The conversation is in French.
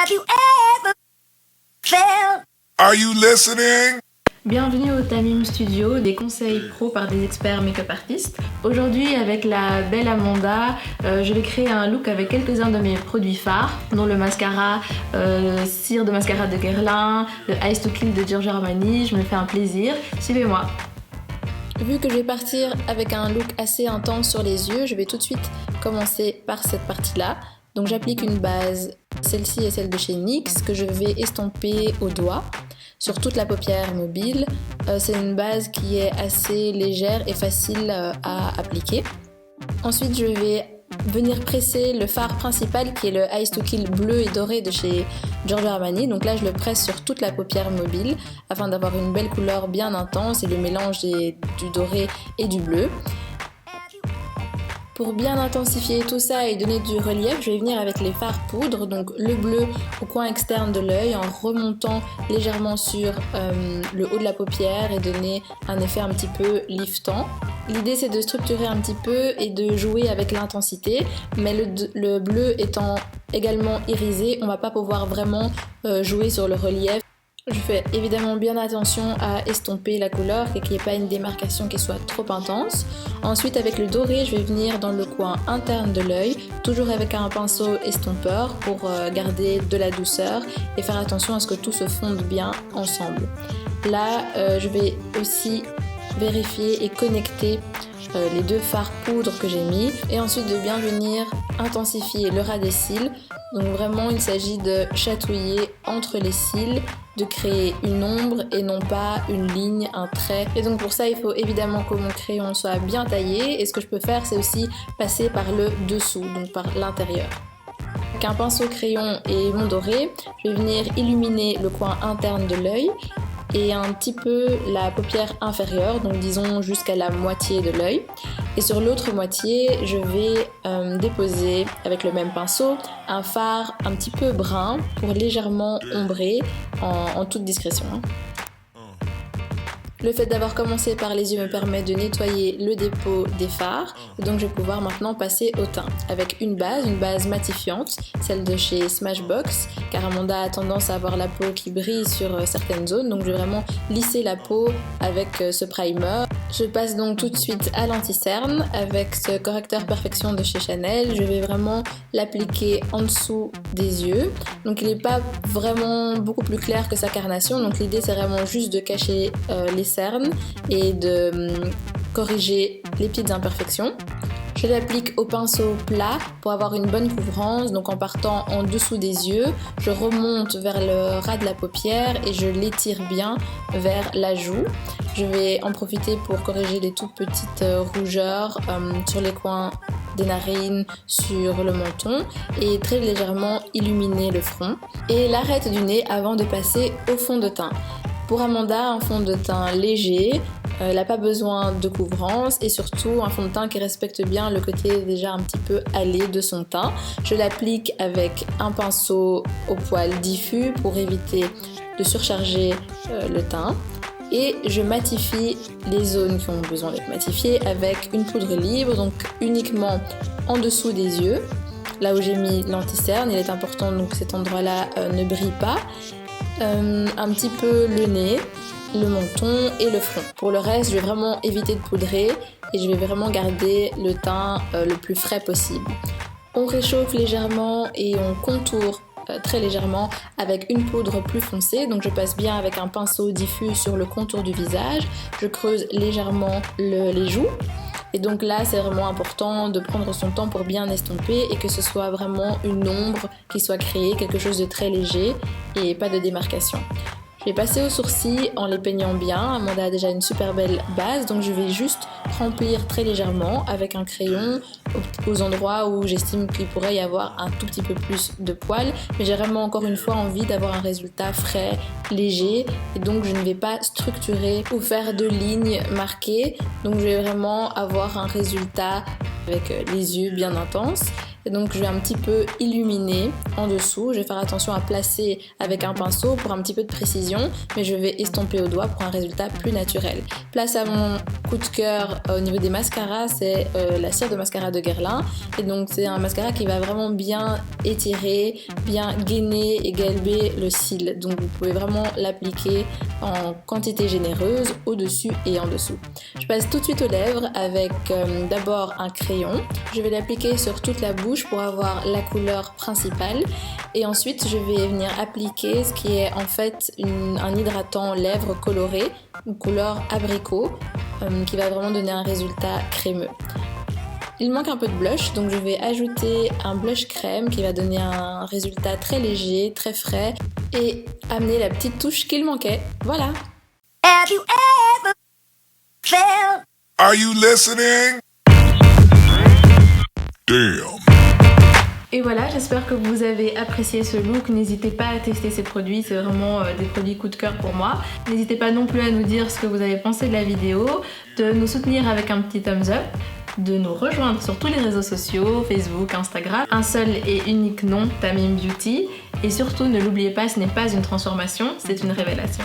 Have you ever felt? Are you listening? Bienvenue au Tamim Studio, des conseils pro par des experts make-up artistes. Aujourd'hui, avec la belle Amanda, je vais créer un look avec quelques-uns de mes produits phares, dont le mascara cire de mascara de Guerlain, le Eyes to Kill de Giorgio Armani. Je me fais un plaisir, suivez-moi. Vu que je vais partir avec un look assez intense sur les yeux, je vais tout de suite commencer par cette partie-là. Donc j'applique une base, celle-ci est celle de chez NYX, que je vais estomper au doigt sur toute la paupière mobile. C'est une base qui est assez légère et facile à appliquer. Ensuite, je vais venir presser le fard principal qui est le Eyes to Kill bleu et doré de chez Giorgio Armani. Donc là, je le presse sur toute la paupière mobile afin d'avoir une belle couleur bien intense et le mélange du doré et du bleu. Pour bien intensifier tout ça et donner du relief, je vais venir avec les fards poudre, donc le bleu au coin externe de l'œil en remontant légèrement sur le haut de la paupière et donner un effet un petit peu liftant. L'idée c'est de structurer un petit peu et de jouer avec l'intensité, mais le bleu étant également irisé, on va pas pouvoir vraiment jouer sur le relief. Je fais évidemment bien attention à estomper la couleur et qu'il n'y ait pas une démarcation qui soit trop intense. Ensuite, avec le doré, je vais venir dans le coin interne de l'œil, toujours avec un pinceau estompeur pour garder de la douceur et faire attention à ce que tout se fonde bien ensemble. Là, je vais aussi vérifier et connecter les deux fards poudre que j'ai mis et ensuite de bien venir intensifier le ras des cils. Donc vraiment il s'agit de chatouiller entre les cils, de créer une ombre et non pas une ligne, un trait. Et donc pour ça il faut évidemment que mon crayon soit bien taillé et ce que je peux faire c'est aussi passer par le dessous, donc par l'intérieur. Avec un pinceau crayon et mon doré, je vais venir illuminer le coin interne de l'œil et un petit peu la paupière inférieure, donc disons jusqu'à la moitié de l'œil. Et sur l'autre moitié, je vais déposer avec le même pinceau un fard un petit peu brun pour légèrement ombrer en toute discrétion. Le fait d'avoir commencé par les yeux me permet de nettoyer le dépôt des fards et donc je vais pouvoir maintenant passer au teint avec une base matifiante, celle de chez Smashbox car Amanda a tendance à avoir la peau qui brille sur certaines zones, donc je vais vraiment lisser la peau avec ce primer. Je passe donc tout de suite à l'anti-cerne avec ce correcteur perfection de chez Chanel. Je vais vraiment l'appliquer en dessous des yeux, donc il n'est pas vraiment beaucoup plus clair que sa carnation, donc l'idée c'est vraiment juste de cacher les cernes et de corriger les petites imperfections. Je l'applique au pinceau plat pour avoir une bonne couvrance, donc en partant en dessous des yeux, je remonte vers le ras de la paupière et je l'étire bien vers la joue. Je vais en profiter pour corriger les toutes petites rougeurs sur les coins des narines, sur le menton et très légèrement illuminer le front. Et l'arête du nez avant de passer au fond de teint. Pour Amanda, un fond de teint léger, elle n'a pas besoin de couvrance et surtout un fond de teint qui respecte bien le côté déjà un petit peu hâlé de son teint. Je l'applique avec un pinceau au poil diffus pour éviter de surcharger le teint. Et je matifie les zones qui ont besoin d'être matifiées avec une poudre libre, donc uniquement en dessous des yeux. Là où j'ai mis l'anti-cerne, il est important donc que cet endroit-là ne brille pas. Un petit peu le nez, le menton et le front. Pour le reste, je vais vraiment éviter de poudrer et je vais vraiment garder le teint le plus frais possible. On réchauffe légèrement et on contourne très légèrement avec une poudre plus foncée, donc je passe bien avec un pinceau diffus sur le contour du visage, je creuse légèrement les joues. Et donc là, c'est vraiment important de prendre son temps pour bien estomper et que ce soit vraiment une ombre qui soit créée, quelque chose de très léger et pas de démarcation. Je vais passer aux sourcils en les peignant bien. Amanda a déjà une super belle base, donc je vais juste remplir très légèrement avec un crayon aux endroits où j'estime qu'il pourrait y avoir un tout petit peu plus de poils. Mais j'ai vraiment encore une fois envie d'avoir un résultat frais, léger, et donc je ne vais pas structurer ou faire de lignes marquées. Donc je vais vraiment avoir un résultat avec les yeux bien intenses. Et donc je vais un petit peu illuminer en dessous. Je vais faire attention à placer avec un pinceau pour un petit peu de précision, mais je vais estomper au doigt pour un résultat plus naturel. Place à mon coup de cœur au niveau des mascaras, c'est la cire de mascara de Guerlain. Et donc c'est un mascara qui va vraiment bien étirer, bien gainer et galber le cil. Donc vous pouvez vraiment l'appliquer en quantité généreuse au-dessus et en dessous. Je passe tout de suite aux lèvres avec d'abord un crayon. Je vais l'appliquer sur toute la bouche pour avoir la couleur principale. Et ensuite je vais venir appliquer ce qui est en fait un hydratant lèvres coloré, une couleur abricot, qui va vraiment donner un résultat crémeux. Il manque un peu de blush, donc je vais ajouter un blush crème qui va donner un résultat très léger, très frais et amener la petite touche qu'il manquait. Voilà! Have you ever felt? Are you listening? Damn. Et voilà, j'espère que vous avez apprécié ce look. N'hésitez pas à tester ces produits, c'est vraiment des produits coup de cœur pour moi. N'hésitez pas non plus à nous dire ce que vous avez pensé de la vidéo, de nous soutenir avec un petit thumbs up, de nous rejoindre sur tous les réseaux sociaux, Facebook, Instagram. Un seul et unique nom, Tamim Beauty. Et surtout, ne l'oubliez pas, ce n'est pas une transformation, c'est une révélation.